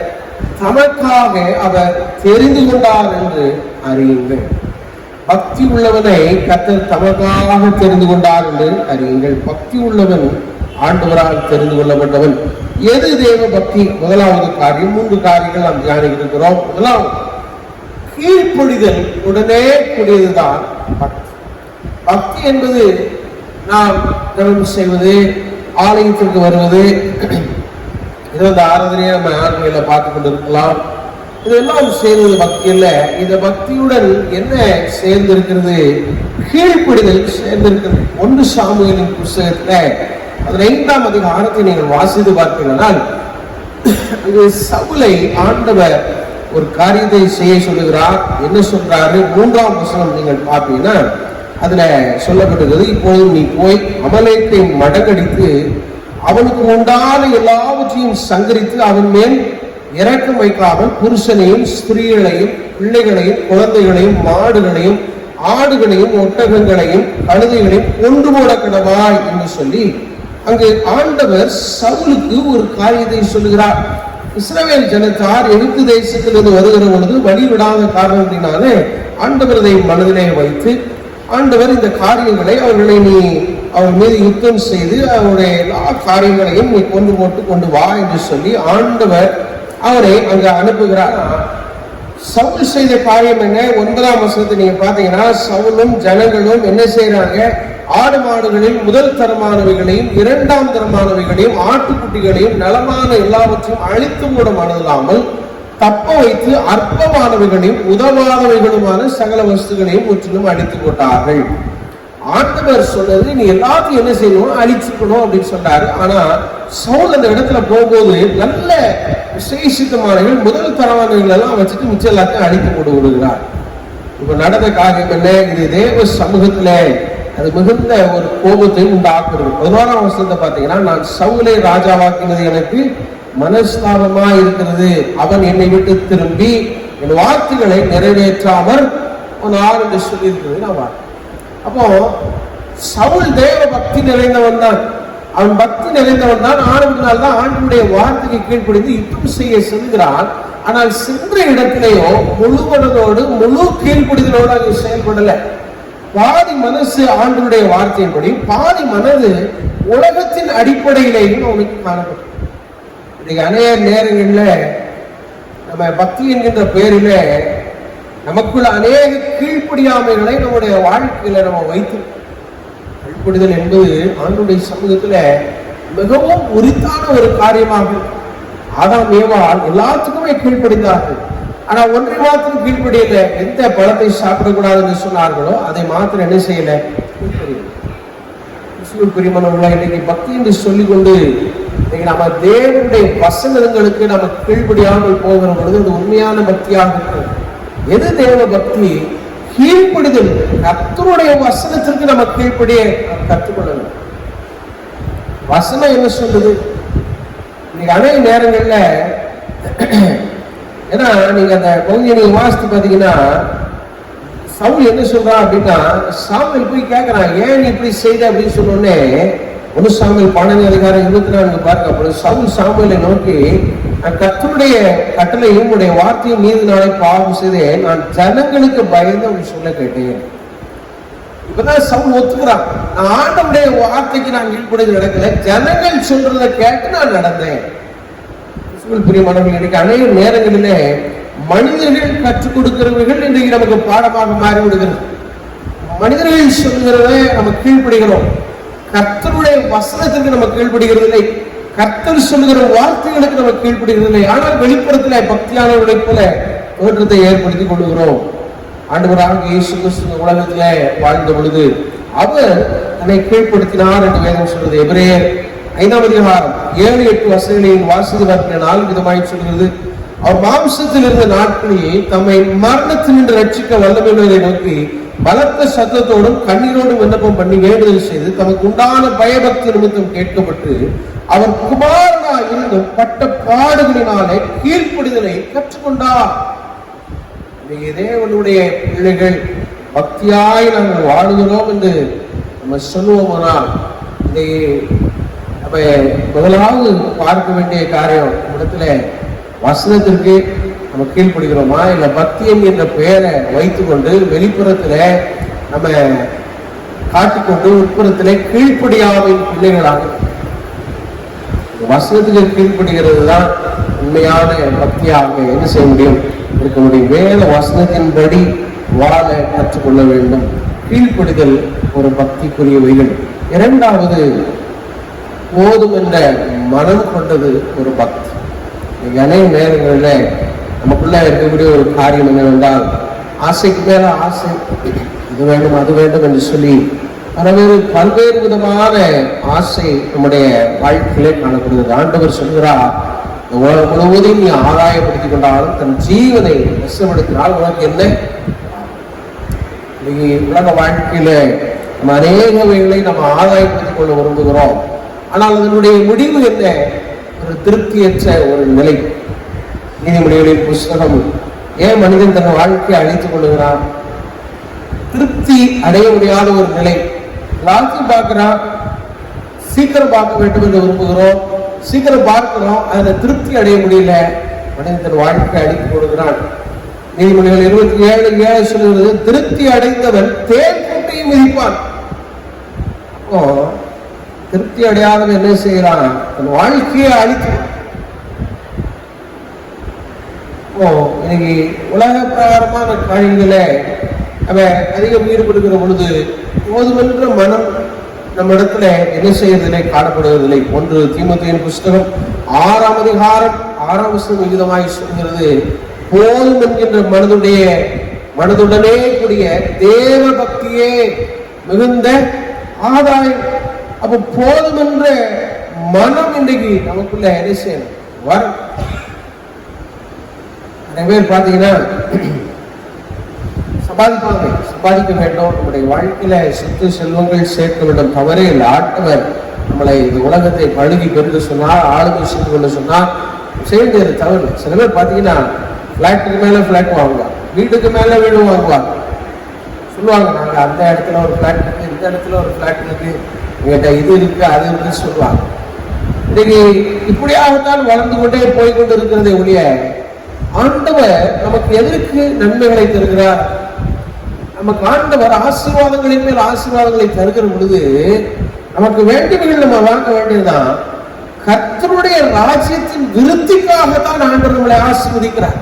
தமக்காக அவர் தெரிந்து கொண்டார் என்று அறியுங்கள். பக்தி உள்ளவனை கர்த்தர் தமக்காக தெரிந்து கொண்டார் என்று அறியுங்கள். பக்தி உள்ளவன் ஆண்டவரால் தெரிந்து கொள்ளப்பட்டவன். எது தேவ பக்தி? முதலாவது காரியம், 3 காரியங்கள் நாம் தியானிக்க இருக்கிறோம். முதலாவது, கீழ்ப்படிதல் உடனே கூடியதுதான் பக்தி. பக்தி என்பது நாம் ஜெபம் செய்வது, ஆலயத்திற்கு வருவது, இந்த ஆராதனையை நம்ம ஆன்மீகத்துல பார்த்து கொண்டிருக்கலாம். இதெல்லாம் சேர்ந்தது பக்தி அல்ல. இந்த பக்தியுடன் என்ன சேர்ந்திருக்கிறது? கீழ்ப்படிதல் சேர்ந்திருக்கிறது. 1 சாமுவேலின் புஸ்தகத்துல 15ஆம் அதிகாரத்தை நீங்கள் வாசித்து பார்த்தீங்கன்னால், அங்கு சவுலை ஆண்டவர் ஒரு காரியத்தை செய்ய சொல்லுகிறார். என்ன சொல்றாரு? 3ஆம் வசனம் நீங்கள் பார்த்தீங்கன்னா அதுல சொல்லப்பட்டிருக்கிறது, இப்பொழுது நீ போய் அமலேக்கை மடங்கடித்து அவனுக்கு உண்டான எல்லாவற்றையும் சங்கரித்து அவன் மேல் இரக்கம் வைக்காமல் புருஷனையும் ஸ்திரீகளையும் பிள்ளைகளையும் குழந்தைகளையும் மாடுகளையும் ஆடுகளையும் ஒட்டகங்களையும் கழுதைகளையும் கொண்டு போட கடவாய் என்று சொல்லி அங்கு ஆண்டவர் சவுலுக்கு ஒரு காரியத்தை சொல்லுகிறார். இஸ்ரவேல் ஜனத்தார் எகிப்து தேசத்திலிருந்து வருகிற பொழுது வழிவிடாத காரணத்தினாலே ஆண்டவர் இதை மனதிலே வைத்து, ஆண்டவர் இந்த காரியங்களை அவர் மீது யுத்தம் செய்து அவருடைய எல்லா காரியங்களையும் நீ கொண்டு வா என்று சொல்லி ஆண்டவர் அவரை அங்க அனுப்புகிறார். சவுல் செய்த காரியம் என்ன? 9ஆம் வசனத்தை நீங்க பாத்தீங்கன்னா, சவுலும் ஜனங்களும் என்ன செய்யறாங்க? ஆடு மாடுகளில் முதல் தரமானவைகளையும் 2ஆம் தரமானவைகளையும் ஆட்டுக்குட்டிகளையும் நலமான எல்லாவற்றையும் அழித்து கூட மனதில்லாமல் தப்ப வைத்து அற்பமானவைகளையும் உதவாதவைகளுமான சகல வஸ்துகளையும் முற்றிலும் அழித்து போட்டார்கள். ஆண்டவர் சொன்னது, நீ எல்லாத்தையும் என்ன செய்யணும்? அழிச்சுக்கணும் அப்படின்னு சொன்னாரு. ஆனா சவுல் அந்த இடத்துல போகும்போது நல்ல விசேஷித்தமானவர்கள் முதல் தரமானவர்கள் எல்லாம் வச்சுட்டு மிச்சம் எல்லாத்தையும் அழித்து போட்டு விடுகிறார். இப்ப நடந்த காரியம் என்ன? இது தேவ சமூகத்துல அது மிகுந்த ஒரு கோபத்தை உண்டாக்குறது. 11ஆம் வசனத்தை பார்த்தீங்கன்னா, நான் சவுலை ராஜாவாக்கினது எனக்கு மனஸ்தாபமா இருக்கிறது, அவன் என்னை விட்டு திரும்பி என் வார்த்தைகளை நிறைவேற்றாமல் ஆறு என்று சொல்லி இருக்கிறது. நான் அப்போ சவுல் தேவ பக்தி நிறைந்தவன் தான். அவன் பக்தி நிறைந்தவன் தான். ஆனதுனால்தான் ஆண்டவருடைய வார்த்தைக்கு கீழ்ப்படிந்து யுத்தம் செய்ய செல்கிறான். ஆனால் சென்ற இடத்திலேயோ முழு மனதோடு முழு கீழ்ப்படிதலோடு அங்கு செயல்படல. பாதி மனசு ஆண்டவருடைய வார்த்தையின்படி, பாதி மனது உலகத்தின் அடிப்படையிலேயும் அவனுக்கு காணப்படும். இன்னைக்கு அநேக நேரங்கள்ல நம்ம பக்தி என்கின்ற பேரில நமக்குள்ள அநேக கீழ்ப்படியாமைகளை நம்முடைய வாழ்க்கையில நம்ம வைத்து, கீழ்ப்படிதல் என்பது ஆண்டவருடைய சமூகத்துல மிகவும் உரித்தான ஒரு காரியமாக. ஆதாம் ஏவாள் எல்லாத்துக்குமே கீழ்ப்படிந்தார்கள். ஆனா ஒன்றை மாத்திரம் கீழ்ப்படியல. எந்த பழத்தை சாப்பிடக்கூடாதுன்னு சொன்னார்களோ அதை மாத்திரம் என்ன செய்யல? பிரிமணம் இன்னைக்கு பக்தி என்று சொல்லிக் கொண்டு இன்னைக்கு நம்ம தேவனுடைய வசனங்களுக்கு நம்ம கீழ்ப்படியாமல் போகிற பொழுது அது உண்மையான பக்தியாக இருக்கும். எது தேவ பக்தி? கீழ்ப்படிதல். கர்த்தருடைய வசனத்திற்கு நம்ம கீழ்ப்படிய கற்றுக்கொள்ளணும். வசனம் என்ன சொல்றது? இன்னைக்கு அநேக நேரங்கள்ல, ஏன்னா நீங்க அந்த பகுதியை நீங்க வாசித்து பாத்தீங்கன்னா, சவுல் என்ன சொல்றான் அப்படின்னா, சாமுவேல் போய் கேட்கிறான், ஏன் நீ இப்படி செய்த அப்படின்னு சொன்னோடனே 1 சாமுவேல் 12:24 பாருங்க. அப்படி சவுல் சாமுவேலை நோக்கி, நான் கர்த்தருடைய கட்டளையும் உடைய வார்த்தையும் மீது நாளை பாவம் செய்தேன், நான் ஜனங்களுக்கு பயந்து அவன் சொல்ல கேட்டேன். இப்பதான் சவுல் ஒத்துக்கிறான், நான் ஆண்டவருடைய வார்த்தைக்கு நான் ஈடுபடுவது நடக்கல, ஜனங்கள் சொல்றதை கேட்டு நான் நடந்தேன். பிரியமானவர்கள், இன்னைக்கு அநேக நேரங்களிலே மனிதர்கள் கற்றுக் கொடுக்கிறவர்கள் இன்றைக்கு நமக்கு பாடமாக மாறிவிடுகிறது. மனிதர்கள் சொல்கிறத நம்ம கீழ்ப்படுகிறோம், கர்த்தருடைய வசனத்திற்கு நம்ம கீழ்ப்படுகிறது இல்லை. கர்த்தர் சொல்லுகிற வார்த்தைகளுக்கு நம்ம கீழ்ப்படுகிறதில்லை. ஆனால் வெளிப்புறத்துல பக்தியானவர்களை போல தோற்றத்தை ஏற்படுத்திக் கொள்கிறோம். ஆண்டவராக இயேசு கிறிஸ்து உலகத்துல வாழ்ந்த பொழுது அவர் தன்னை கீழ்ப்படுத்தினார் என்று வேதம் சொல்றது. எபிரேயர் 5ஆம் அதிகாரம் 7-8 வசனங்களில் வாசித்து 4 விதமாய் சொல்கிறது. அவர் மாம்சத்தில் இருந்த நாட்களில் தம்மை மரணத்தினின்று ரட்சிக்க வல்லமையை நோக்கி பலத்த சத்தத்தோடும் கண்ணீரோடும் விண்ணப்பம் பண்ணி வேண்டுதல் செய்து தமக்கு உண்டான பயபக்தி நிமித்தம் கேட்கப்பட்டு அவர் குமாரனாய் இருந்தும் பட்ட பாடுகளினாலே கீழ்ப்படிதலை கற்றுக்கொண்டார். தேவனுடைய பிள்ளைகள் பக்தியாய் நாங்கள் வாழுகிறோம் என்று நம்ம சொல்லுவோமானால் இதை நம்ம முதலாவது பார்க்க வேண்டிய காரியம் இடத்துல வசனத்திற்கு நம்ம கீழ்ப்படுகிறோமா, இல்ல பக்தியம் என்ற பெயரை வைத்துக்கொண்டு வெளிப்புறத்துல நம்ம காட்டிக்கொண்டு உட்புறத்திலே கீழ்ப்படியாமையின் பிள்ளைகளாக வசனத்துக்கு கீழ்ப்படுகிறது தான் உண்மையான பக்தியாக என்ன செய்ய முடியும், இருக்க முடியும். வேத வசனத்தின்படி வாழ கற்றுக்கொள்ள வேண்டும். கீழ்ப்படிதல் ஒரு பக்திக்குரியவைகள். இரண்டாவது, போதும் என்ற மனம் கொண்டது ஒரு பக்தி. அநேக நேரங்களில் நமக்குள்ள இருக்கக்கூடிய ஒரு காரியம் என்னவென்றால், ஆசைக்கு மேல ஆசை, இது வேண்டும் அது வேண்டும் என்று சொல்லி பல்வேறு விதமான ஆசை நம்முடைய வாழ்க்கையிலே காணப்படுகிறது. ஆண்டவர் சொல்கிறார், உலகம் முழுவதையும் நீ ஆதாயப்படுத்திக் கொண்டாலும் தன் ஜீவனை நஷ்டப்படுத்தினால் உனக்கு என்ன? உலக வாழ்க்கையில நம்ம அநேகவைகளை நம்ம ஆதாயப்படுத்திக் கொள்ள விரும்புகிறோம். ஆனால் அதனுடைய முடிவு என்ன? ஒரு திருப்தியற்ற ஒரு நிலை. நீதிமொழிகளின் புஸ்தகம், ஏன் மனிதன் தன் வாழ்க்கையை அழித்துக் கொள்ளுகிறான்? திருப்தி அடைய முடியாத ஒரு நிலை. எல்லாத்தையும் பார்க்கிறான், சீக்கிரம் பார்க்க வேண்டும் என்று விரும்புகிறோம், சீக்கிரம் பார்க்கிறோம், அதுல திருப்தி அடைய முடியல, மனிதன் தன் வாழ்க்கையை அழித்துக் கொள்கிறான். நீதிமொழிகள் 27:7 சொல்லுகிறது, திருப்தி அடைந்தவன் தேன் கூட்டையும் மிதிப்பான். அப்போ திருப்தி அடையாதவன் என்ன செய்யறான்? தன் வாழ்க்கையை அழிக்கிறான். இன்னைக்கு உலக பிரகாரமான காரியங்களை அவன் அதிகம் ஈடுபடுகிற பொழுது போதுமென்ற மனம் நம்ம இடத்துல என்ன செய்யறதில்லை, காணப்படுவதில்லை. 1 தீமோத்தேயுவின் புஸ்தகம் 6ஆம் அதிகாரம் 6ஆம் வசனம் விகிதமாய் சொல்கிறது, போதும் என்கின்ற மனதுடனே கூடிய தேவ பக்தியே மிகுந்த ஆதாயம். அப்ப போதும் என்ற மனம் இன்றைக்கு நமக்குள்ள என்ன செய்யணும், வரும். நிறைய பேர் பார்த்தீங்கன்னா சம்பாதிக்க வேண்டும், நம்முடைய வாழ்க்கையில சொத்து செல்வங்கள் சேர்க்க வேண்டும், தவறே இல்லை. ஆண்டவர் நம்மளை இந்த உலகத்தை பழுகி பெருக சொன்னார், ஆளுகை செய்து கொள்ள சொன்னார், செய்யறது தவறு. சில பேர் பார்த்தீங்கன்னா பிளாட்டுக்கு மேல பிளாட் வாங்குவாங்க, வீட்டுக்கு மேல வீடு வாங்குவாங்க, சொல்லுவாங்க நாங்க அந்த இடத்துல ஒரு பிளாட் இருக்கு, இந்த இடத்துல ஒரு பிளாட் இருக்கு, எங்கிட்ட இது இருக்கு அது இருக்குன்னு சொல்லுவாங்க. இன்னைக்கு இப்படியாகத்தான் வளர்ந்து கொண்டே போய்கொண்டு இருக்கிறதே ஒழிய ஆண்டவர் நமக்கு எதற்கு நன்மைகளை தருகிறார்? நமக்கு ஆண்டவர் ஆசீர்வாதங்களின் மேல் ஆசீர்வாதங்களை தருகிற பொழுது நமக்கு வேண்டியவர்கள் நம்ம வாங்க வேண்டியதுதான். கர்த்தருடைய ராஜ்யத்தின் விருத்திக்காகத்தான் ஆண்டவர் நம்மளை ஆசீர்வதிக்கிறார்.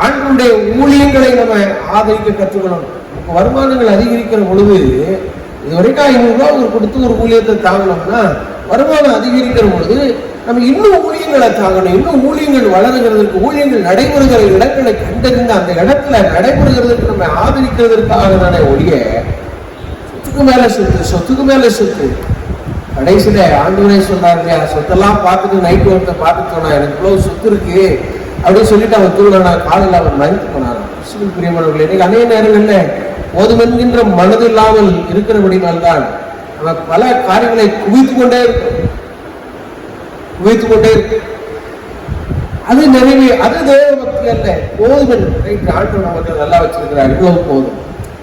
ஆண்டவருடைய ஊழியங்களை நம்ம ஆதரிக்க கற்றுக்கணும். நமக்கு வருமானங்கள் அதிகரிக்கிற பொழுது, இதுவரைக்கும் 500 ரூபாய் கொடுத்து ஒரு ஊழியத்தை தாங்கணும்னா, வருமானம் அதிகரிக்கிற பொழுது நம்ம இன்னும் ஊழியங்களை தாங்கணும். இன்னும் ஊழியங்கள் வளருகிறதுக்கு, ஊழியங்கள் நடைபெறுகிற இடங்களை கண்டறிந்து அந்த இடத்துல நடைபெறுகிறதுக்கு நம்ம ஆதரிக்கிறதுக்காக தானே ஒழிய சொத்துக்கு மேல சொத்து. கடைசியில ஆண்டவரே சொல்றாரு இல்லையா, சொத்தெல்லாம் பார்த்துட்டு நைட்டு ஒருத்த பார்த்துட்டு சொன்னா எனக்கு இவ்வளவு சொத்து இருக்கு அப்படின்னு சொல்லிட்டு அவன் தூங்கினா, காலையில் அவன் மறைத்து போனான். பிரியமானவர்களே, இன்னைக்கு அநேக நேரங்கள்ல போதும் என்கின்ற மனது இல்லாமல் இருக்கிறபடினால்தான் நம்ம பல காரியங்களை குவித்துக் கொண்டே இருக்கு. அது நிறைவே, அது தேவ பக்தி அல்ல. போதும், ஆண்டவர் நமக்கு நல்லா வச்சிருக்கிறார், இவ்வளவு போதும்,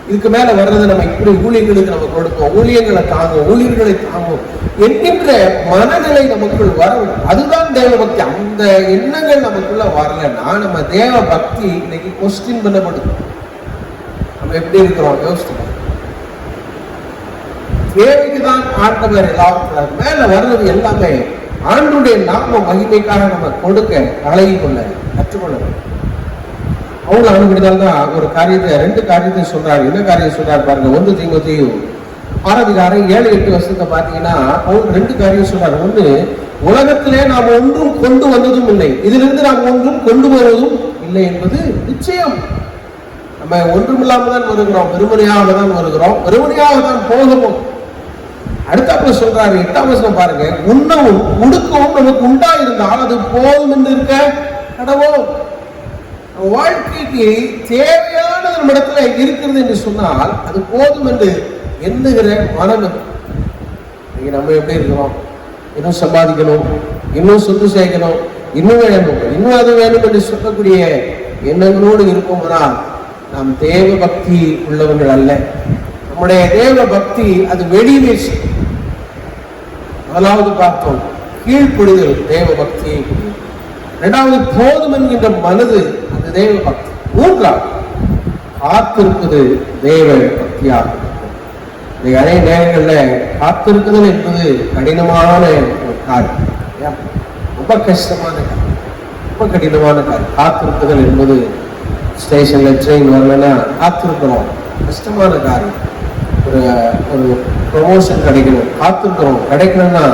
இதுக்கு மேல வர்றது நம்ம இப்படி ஊழியர்களுக்கு நம்ம கொடுப்போம், ஊழியர்களை தாங்கும், ஊழியர்களை தாங்கும் என்கின்ற மனநிலை நமக்குள் வரும். அதுதான் தேவ பக்தி. அந்த எண்ணங்கள் நமக்குள்ள வரலன்னா நம்ம தேவ பக்தி இன்னைக்கு கொஸ்டின் பண்ணப்படுது. நம்ம எப்படி இருக்கிறோம் யோசிச்சு, தேவைக்குதான் ஆண்டவர் எல்லாரும் மேல வர்றது எல்லாமே ஆண்டுடைய நாம மகிமைக்காக நம்ம கொடுக்க பழகி கொள்ள கற்றுக்கொள்ள. அவங்களும் அனுப்பினால்தான் ஒரு காரியத்தை, 2 காரியத்தை சொல்றாரு. என்ன காரியம் சொல்றாரு பாருங்க. 1 தீமோத்தேயு 6 7 8 பாத்தீங்கன்னா பவுல் 2 காரியம் சொல்றாரு. ஒண்ணு, உலகத்திலே நாம் ஒன்றும் கொண்டு வந்ததும் இல்லை, இதிலிருந்து நாம் ஒன்றும் கொண்டு வருவதும் இல்லை என்பது நிச்சயம். நம்ம ஒன்றும் இல்லாம தான் வருகிறோம், வெறுமனையாக தான் வருகிறோம், வெறுமனையாக தான் போகவும். அடுத்தாப்புல சொல்றாரு 8ஆம் வசனம் பாருங்க, உண்ணவும் உடுக்கவும் நமக்கு உண்டாயிருந்தால் அது போதும் என்று இருக்க கடவோம். வாழ்க்கைக்கு தேவையானது நம்ம இடத்துல இருக்கிறது என்று சொன்னால் அது போதும் என்று எண்ணுகிற மனம். இன்னைக்கு நம்ம எப்படி இருக்கிறோம்? இன்னும் சம்பாதிக்கணும், இன்னும் சொத்து சேர்க்கணும், இன்னும் வேணும், இன்னும் அது வேணும் என்று சொல்லக்கூடிய எண்ணங்களோடு இருப்போம்னால் நாம் தேவ பக்தி உள்ளவர்கள் அல்ல. நம்முடைய தேவ பக்தி அது வெளியே. முதலாவது பார்த்தோம் கீழ்ப்படிதல் தேவ பக்தி. இரண்டாவது போதும் என்கின்ற மனது அந்த தேவ பக்தி. மூன்றாவது காத்திருப்பது தேவ பக்தியாக. அநேக நேரங்களில் காத்திருக்குதல் என்பது கடினமான ஒரு காரியம், ரொம்ப கஷ்டமான காரியம், ரொம்ப கடினமான காரியம். காத்திருக்குதல் என்பது ஸ்டேஷன்ல ட்ரெயின் வரலன்னா காத்திருக்கிறோம், கஷ்டமான காரியம். ஒரு ப்ரொமோஷன் கிடைக்கணும், காத்திருக்கிறோம், கிடைக்கணும்னா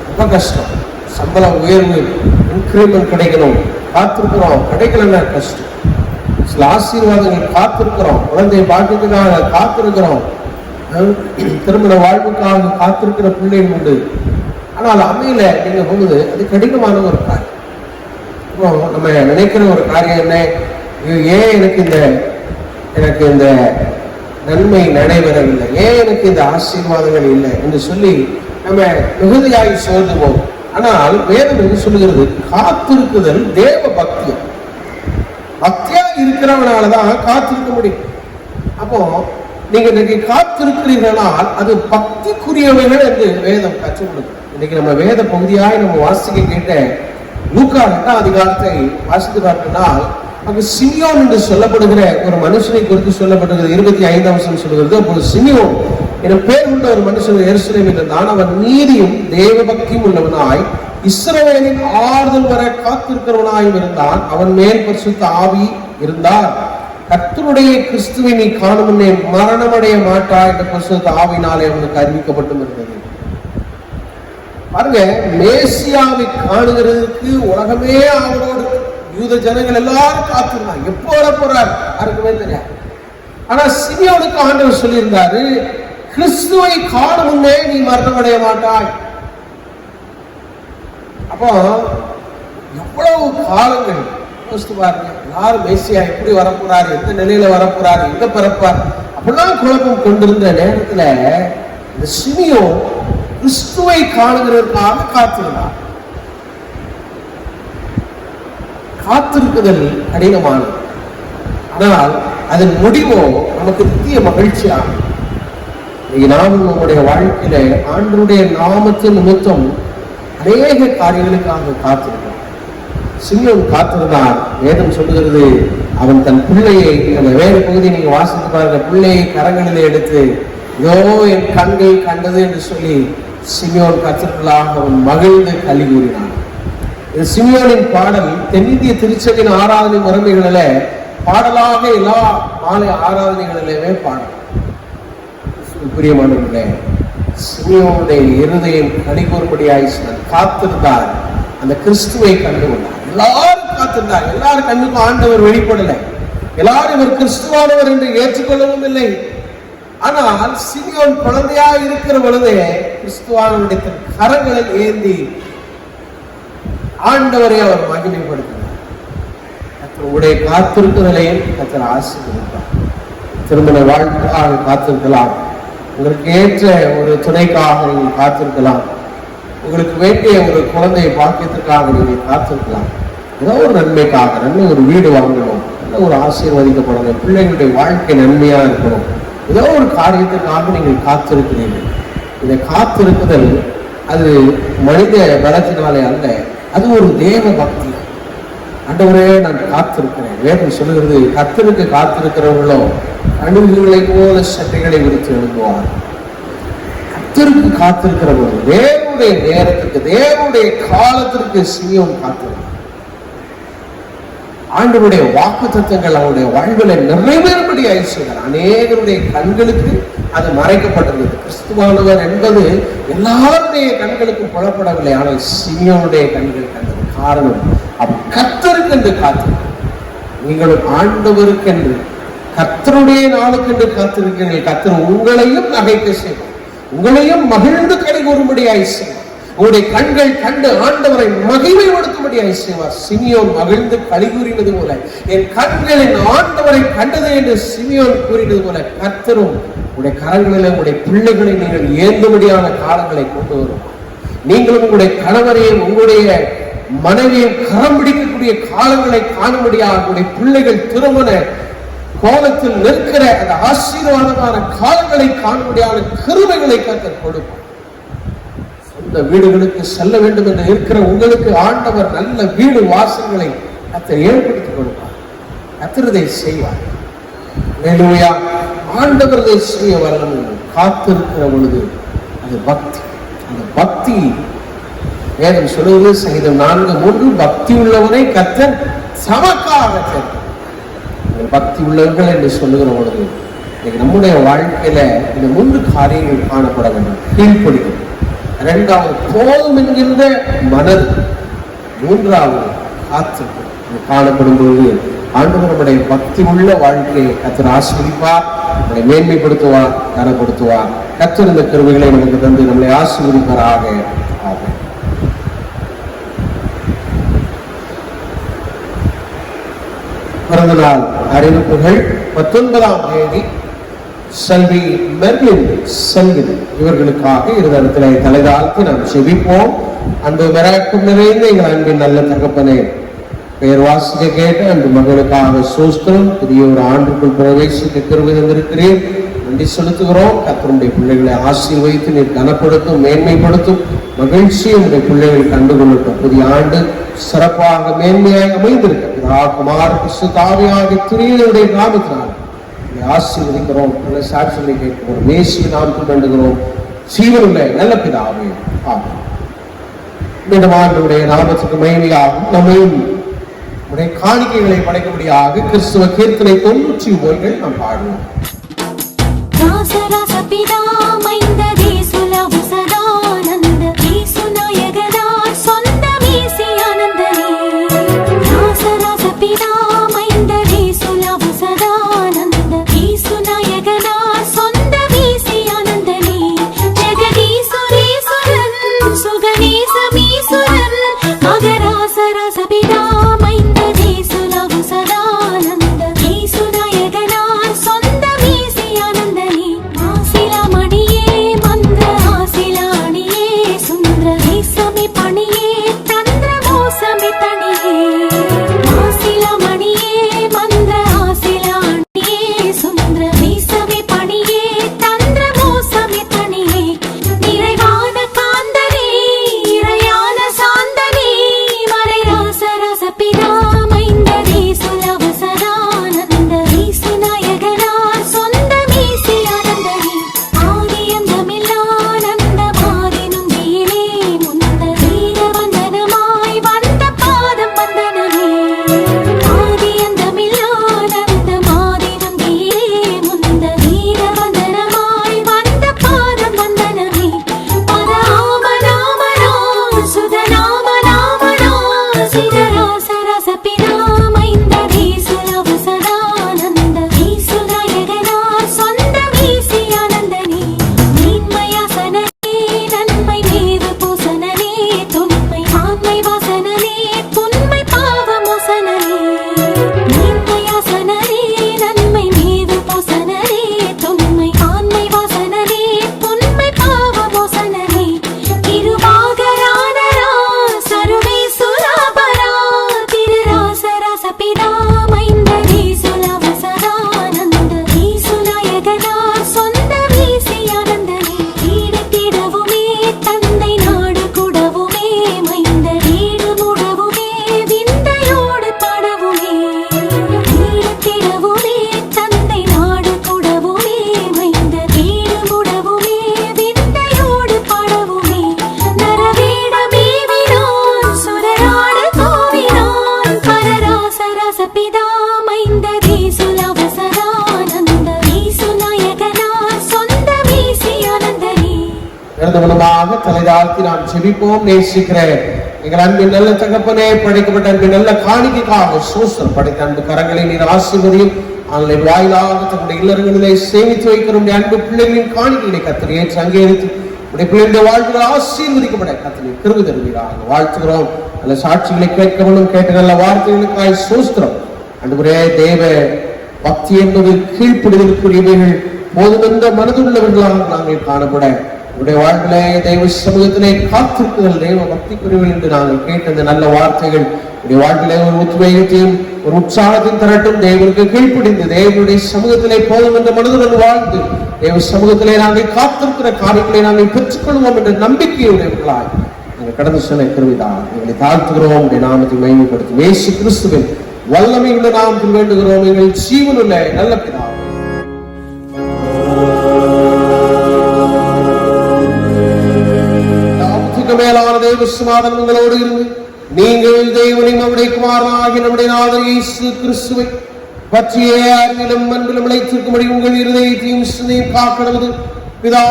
ரொம்ப கஷ்டம். சம்பளம் உயர்வு, இன்க்ரிமெண்ட் கிடைக்கணும், காத்திருக்கிறோம், கிடைக்கலன்னா கஷ்டம். சில ஆசீர்வாதங்கள் காத்திருக்கிறோம், குழந்தை பாக்கியத்துக்காக காத்திருக்கிறோம், திருமண வாழ்வுக்காக காத்திருக்கிற பிள்ளைகள் உண்டு. ஆனால் அமையில நீங்க போகுது அது கடினமான ஒரு காரியம். இப்போ நம்ம நினைக்கிற ஒரு காரியம் என்ன, ஏன் எனக்கு இந்த நன்மை நடைபெறவில்லை, ஏன் எனக்கு இந்த ஆசீர்வாதங்கள் இல்லை என்று சொல்லி நம்ம மிகுதியாகி சோர்ந்துவோம். ஆனால் வேதம் என்று சொல்லுகிறது காத்திருக்குதல் தேவ பக்தி. பக்தியா இருக்கிறவனாலதான் காத்திருக்க முடியும். அப்போ நீங்க இன்னைக்கு காத்திருக்கிறீர்களால் அது பக்திக்குரியவர்கள் என்று வேதம் கற்றுக் கொடுக்கும். இன்னைக்கு நம்ம வேத பகுதியாய் நம்ம வாசிக்க கேட்ட லூக்கா 2ஆம் அதிகாரத்தை வாசித்து பார்த்தால் அங்கு சிமியோன் என்று சொல்லப்படுகிற ஒரு மனுஷனை குறித்து சொல்லப்படுகிறது. 25ஆம் வசனம் சொல்லுகிறது, அப்போது சிமியோன் என பேர் உள்ள ஒரு மனுஷன் எருசலேமில் இருந்தான். அவன் நீதியும் தேவ பக்தியும் உள்ளவனாய் இஸ்ரவேலின் ஆறுதல் வர காத்திருக்கிறவனாயும் இருந்தான். அவன் மேல் பரிசுத்த ஆவி இருந்தார். கர்த்தருடைய கிறிஸ்துவை நீ காணும் முன்னே மரணமடைய மாட்டாய் என்ற பரிசுத்த ஆவியினாலே அவனுக்கு அறிவிக்கப்பட்டும் இருந்தது. பாருங்க, மேசியாவை காணுகிறதுக்கு உலகமே அவரோடு, யூத ஜனங்கள் எல்லாரும் காத்திருந்தாங்க. எப்போ வர போறார் யாருக்குமே தெரியாது. ஆனா சிமியோனுக்கு ஆண்டவர் சொல்லியிருந்தாரு, கிறிஸ்துவை காணும் முன்னே நீ மரணமடைய மாட்டாய். அப்போ எவ்வளவு காலங்கள் பாருங்க, யார் மேசியா எப்படி வரப்போறாரு, எந்த நிலையில வரப்போறாரு, எங்க பிறப்பார் அப்படிலாம் குழப்பம் கொண்டிருந்த நேரத்துல இந்த சிமியோன் கிறிஸ்துவை காணுகிறதற்காக காத்திருந்தார். காத்திருக்குதல் கடினமானது, ஆனால் அதன் முடிவோ நமக்கு நித்திய மகிழ்ச்சியாகும். நாமும் நம்முடைய வாழ்க்கையில ஆண்டவருடைய நாமத்தின் நிமித்தம் அநேக காரியங்களுக்காக காத்திருக்கிறோம். சிமியோன் காத்திருந்தார். வேதம் சொல்லுகிறது, அவன் தன் பிள்ளையை, அந்த வேறு பகுதியை நீங்க வாசித்து பாருங்க, பிள்ளையை கரங்களிலே எடுத்து இதோ என் கண்கள் கண்டது என்று சொல்லி சிமியோன் கத்திற்களாக அவன் மகிழ்ந்து களி கூறினான். இந்த சிமியோனின் பாடல் தென்னிந்திய திருச்சபையின் ஆராதனை முறைமைகளில பாடலாக எல்லா மாலை ஆராதனைகளிலுமே பாடல். பிரியமானவர்களே, சிமியோனுடைய இருதயம் களி கூறும்படியாய் காத்திருந்தார். அந்த கிறிஸ்துவை கண்டு கொண்டார். எல்லாரும் காத்திருந்தார். எல்லாரும் கண்ணுக்கு ஆண்டவர் வெளிப்படலை. எல்லாரும் இவர் கிறிஸ்துவானவர் என்று ஏற்றுக்கொள்ளவும் இல்லை. ஆனால் சிமியோன் குழந்தையா இருக்கிற பொழுதே கிறிஸ்துவானுடைய கரங்களில் ஏந்தி ஆண்டவரை அவர் மகிமைப்படுத்தினார். கர்த்தருடைய காத்திருக்குதலையும் கர்த்தர் ஆசீர்வதிப்பார். திருமண வாழ்க்கையாக காத்திருக்கலாம், உங்களுக்கு ஏற்ற ஒரு துணைக்காக நீங்கள் காத்திருக்கலாம், உங்களுக்கு வேண்டிய ஒரு குழந்தையை பாக்கியத்திற்காக நீங்கள் காத்திருக்கலாம், ஏதோ ஒரு நன்மைக்காக, நல்ல ஒரு வீடு வாங்கணும், நல்ல ஒரு ஆசீர்வதிக்கப்படணும், பிள்ளைகளுடைய வாழ்க்கை நன்மையா இருக்கணும், ஏதோ ஒரு காரியத்திற்காக நீங்கள் காத்திருக்கிறீர்கள். இதை காத்திருக்குதல் அது மனித பலத்தினாலே அல்ல, அது ஒரு தேவ பக்தி. ஆண்டவரே நான் காத்திருக்கிறேன். வேதம் சொல்லுகிறது, கர்த்தருக்கு காத்திருக்கிறவர்களோ கழுகுகளை போல சட்டைகளை விரித்து எழுதுவார். கர்த்தருக்கு காத்திருக்கிறவர்கள் தேவனுடைய நேரத்திற்கு, தேவனுடைய காலத்திற்கு சிமியோன் காத்திருக்கிறார். ஆண்டவருடைய வாக்குத்தத்தங்கள் அவருடைய வாழ்வில நிறைவேறும்படியாய் செய்தார். அநேகருடைய கண்களுக்கு அது மறைக்கப்பட்டிருந்தது. கிறிஸ்துவானவர் என்பது எல்லாருடைய கண்களுக்கும் புலப்படவில்லை. ஆனால் சிமியோனுடைய கண்கள் கண்டது. காரணம், அவர் கர்த்தருக்கென்று காத்திருக்கிறார். நீங்களும் ஆண்டவருக்கென்று கர்த்தருடைய நாளுக்கென்று காத்திருக்கிறீர்கள். கர்த்தர் உங்களையும் நகைக்க செய்வார், உங்களையும் மகிழ்ந்து கை கூறும்படியாய் செய்வார். உங்களுடைய கண்கள் கண்டு ஆண்டவரை மகிமைப்படுத்தும்படியாய் செய்வார். சிமியோன் மகிழ்ந்து களி கூறினது போல, என் கண்களின் ஆண்டவரை கண்டது என்று சிமியோன் கூறினது போல, கர்த்தரும் உங்களுடைய கரங்களில் உங்களுடைய பிள்ளைகளை நீங்கள் ஏந்தும்படியான காலங்களை கொண்டு வரும். நீங்களும் உங்களுடைய கணவரையும் உங்களுடைய மனைவியும் கரம் பிடிக்கக்கூடிய காலங்களை காணும்படியாக உங்களுடைய பிள்ளைகள் திருமண கோலத்தில் நிற்கிற அந்த ஆசீர்வாதமான காலங்களை காணும்படியான கிருபைகளை கர்த்தர் கொடுப்பார். சொந்த வீடுகளுக்கு செல்ல வேண்டும் என்று இருக்கிற உங்களுக்கு ஆண்டவர் நல்ல வீடு வாசல்களை கர்த்தர் ஏற்படுத்திக் கொடுப்பார். கர்த்தர் இதை செய்வார். ஹல்லேலூயா. ஆண்டவர் இதை செய்ய வரணும். காத்திருக்கிற பொழுது அது பக்தி. அந்த பக்தி வேதம் சொல்லுவது சங்கீதம் 4:3, பக்தி உள்ளவனை கர்த்தர் சமக்காக சேர்ப்பார். பக்தி உள்ளவர்கள் என்று சொல்லுகிற பொழுது நம்முடைய வாழ்க்கையில இந்த 3 காரியங்கள் காணப்பட வேண்டும். கீழ்ப்படிதல், 2வது போதும் என்கின்ற மனது, 3வது காத்திருப்பு காணப்படும் பொழுது ஆண்டவர் நம்முடைய பக்தி உள்ள வாழ்க்கையை கர்த்தர் ஆசீர்வதிப்பார், நம்மளை மேன்மைப்படுத்துவார், கனப்படுத்துவார். கர்த்தர் இந்த கிருபைகளை நமக்கு தந்து நம்மளை ஆசீர்வதிப்பாராக. ஆமென். பிறந்த நாள் அறிவிப்புகள். 19ஆம் தேதி செல்வி மெர்லின் செல்வி இவர்களுக்காக இருதரத்திலே தலைதாழ்த்தி நாம் செபிப்போம். அன்பு மிராக்கும் நிறைந்த எங்கள் அன்பின் நல்ல தகப்பனே, பெயர் வாசிக்க கேட்டு அன்பு மகளுக்காக சோஸ்திரம். புதிய ஒரு ஆண்டுக்குள் பிரவேசிக்க கிருபை தந்திருக்கிறேன், நன்றி செலுத்துகிறோம். கர்த்தருடைய பிள்ளைகளை ஆசீர்வதித்து நீர் கனப்படுத்தும், மேன்மைப்படுத்தும். மகிழ்ச்சியை உடைய பிள்ளைகள் கண்டுகொள்ளட்டும். புதிய ஆண்டு சிறப்பாக மேன்மையாக அமைந்திருக்க குமார் கிறிஸ்துவின் துணியினுடைய நாமத்தினால் ஆசீர்வதிக்கிறோம். நல்ல சாட்சிகளை கேட்கிறோம். இயேசுவின் நாமத்தில் வேண்டுகிறோம் ஜீவனுள்ள நல்ல பிதாவே, ஆமென். மீண்டும் ஆண்டவருடைய நாமத்துக்கு மகிமையாகும். நம்மையும் உடைய காணிக்கைகளை படைக்கும்படியாக கிறிஸ்துவ கீர்த்தனை 91 நாம் பாடுவோம். Sila மூலமாக தலைதாழ்த்தி நாம் ஜெபிப்போம். நேசிக்கிறேன் எங்கள் அன்பின் நல்ல தகப்பனே, படைக்கப்பட்ட அன்பின் நல்ல காணிக்கைக்காக சோஸ்திரம். படைத்த அன்பு கரங்களை நீர் ஆசீர்வதியும். ஆன்லைன் வாயிலாக தன்னுடைய இல்லறங்களிலே சேமித்து வைக்கிற அன்பு பிள்ளைகளின் காணிக்கைகளை கர்த்தர் ஏற்று அங்கீகரித்து உடைய பிள்ளைகளுடைய வாழ்வுகள் ஆசீர்வதிக்கப்பட கர்த்தர் கிருபை தருவீராக வாழ்த்துகிறோம். நல்ல சாட்சிகளை கேட்கவும் கேட்ட நல்ல வார்த்தைகளுக்காய் சோஸ்திரம். அன்றுவரே, தேவ பக்தி என்பது கீழ்ப்படிதலுக்குரியவைகள் போதுமென்ற மனதுள்ளவர்களாக நாங்கள் காணப்பட உடைய வாழ்விலே தெய்வ சமூகத்திலே காத்திருக்குதல் தெய்வ பக்திக்குரியவர்கள் என்று நாங்கள் கேட்ட இந்த நல்ல வார்த்தைகள் உடைய வாழ்விலே ஒரு உத்வேகத்தையும் ஒரு உற்சாகத்தையும் தரட்டும். தேவனுக்கு கீழ்ப்படிந்து தேவனுடைய சமூகத்திலே போதும் என்ற மனதுடன் வாழ்ந்து தேவ சமூகத்திலே நாங்கள் காத்திருக்கிற காரியங்களை நாங்கள் பெற்றுக்கொள்வோம் என்ற நம்பிக்கையுடையவர்களாய் நாங்கள் கடந்து செல்ல கிருபைதான் எங்களை தாழ்த்துகிறோம். உடைய நாமத்தை மகிமைப்படுத்தும் இயேசு கிறிஸ்துவின் வல்லமை உள்ள நாமத்தில் வேண்டுகிறோம் எங்கள் ஜீவனுள்ள நல்ல பிதாவே. மேலான தேவ சமாதானம் உங்களோடு இருந்து நீங்கள் தேவனையும் அவருடைய குமாரனாகிய நம்முடைய நாதர் இயேசு கிறிஸ்துவை பற்றிய அறிவிலும் அன்பிலும் இழைத்திருக்கும்படி உங்கள் இருதயத்தையும் சிந்தையும் காக்கணுவது பிதா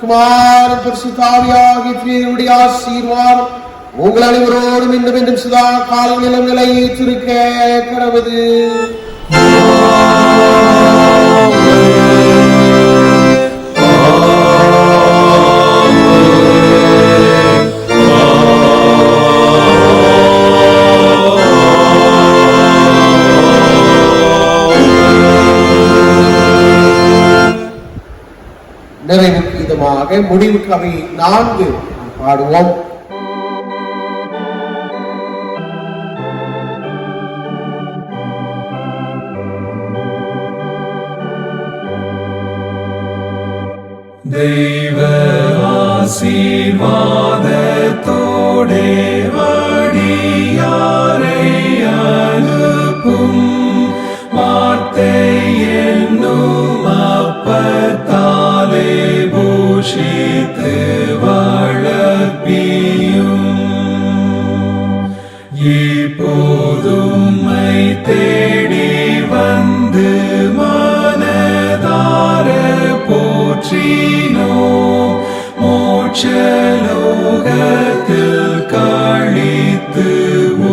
குமாரன் பரிசுத்த ஆவியாகிய தீர்வுடைய ஆசீர்வாதம் உங்கள் அனைவரோடும் இன்னும் என்றும் சதா காலங்களிலும் நிலைத்திருக்க கடவுது. நிறைவுக்கு இதமாக முடிவுக்கு அவை 4 பாடுவோம். தெய்வ ஆசீர்வாதத்தோடே வடியாரை அனுப்பும் வார்த்தை என்னும் அப்பத்தாலே போஷித்து வளர்ப்பியும் இப்போதும்மை தேடி வந்து மனதார போற்றினோ மோட்சலோகத்தில் கழித்து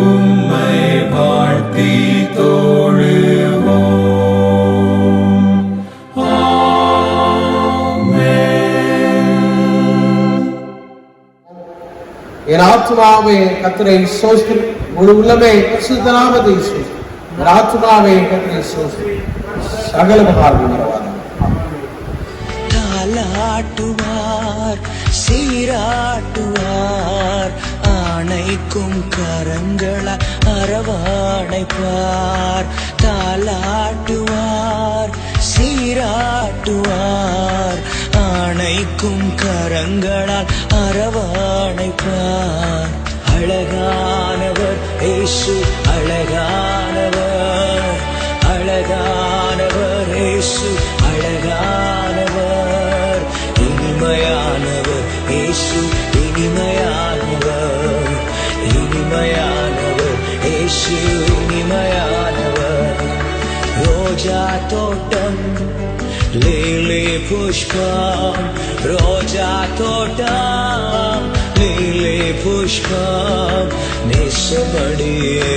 உம்மை வாழ்த்தி தோழுவோம். என் ஆத்துமாவே கர்த்தரை ஸ்தோத்திரி, முழு உள்ளமே பரிசுத்த நாமத்தை ஸ்தோத்திரி. என் ஆத்துமாவே கர்த்தரை ஸ்தோத்திரி, சகல மகாத்மியவாதம். தாலாட்டுவார் சீராட்டுவார், ஆணைக்கும் கரங்கள அரவணைப்பார். தாலாட்டுவார் சீராட்டுவார், ஆணைக்கும் கரங்களால் அரவணைப்பார். அழகானவர் இயேசு, அழகானவர், அழகானவர் இயேசு, அழகானவர். இனிமையானவர் இயேசு, இனிமையானவர், இனிமையானவர் இயேசு, இனிமையானவர். ரோஜா தோட்டம் லிலி புஷ்பம், ரோஜா தோட்டம் லிலி புஷ்பம், நேசமடியே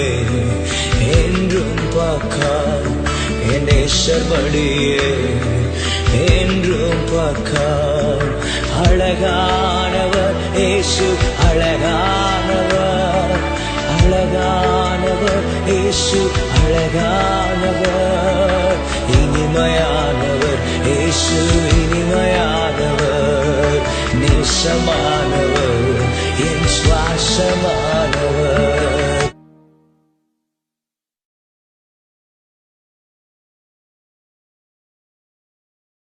என்றும் பக்கம், என் நேசமடியே என்றும் பக்கம். அழகானவர் இயேசு, அழகானவர், அழகானவர் இயேசு, அழகானவர். இனிமையானவர் இயேசு, இனிமையானவர். நேசமானவர், என் சுவாசமா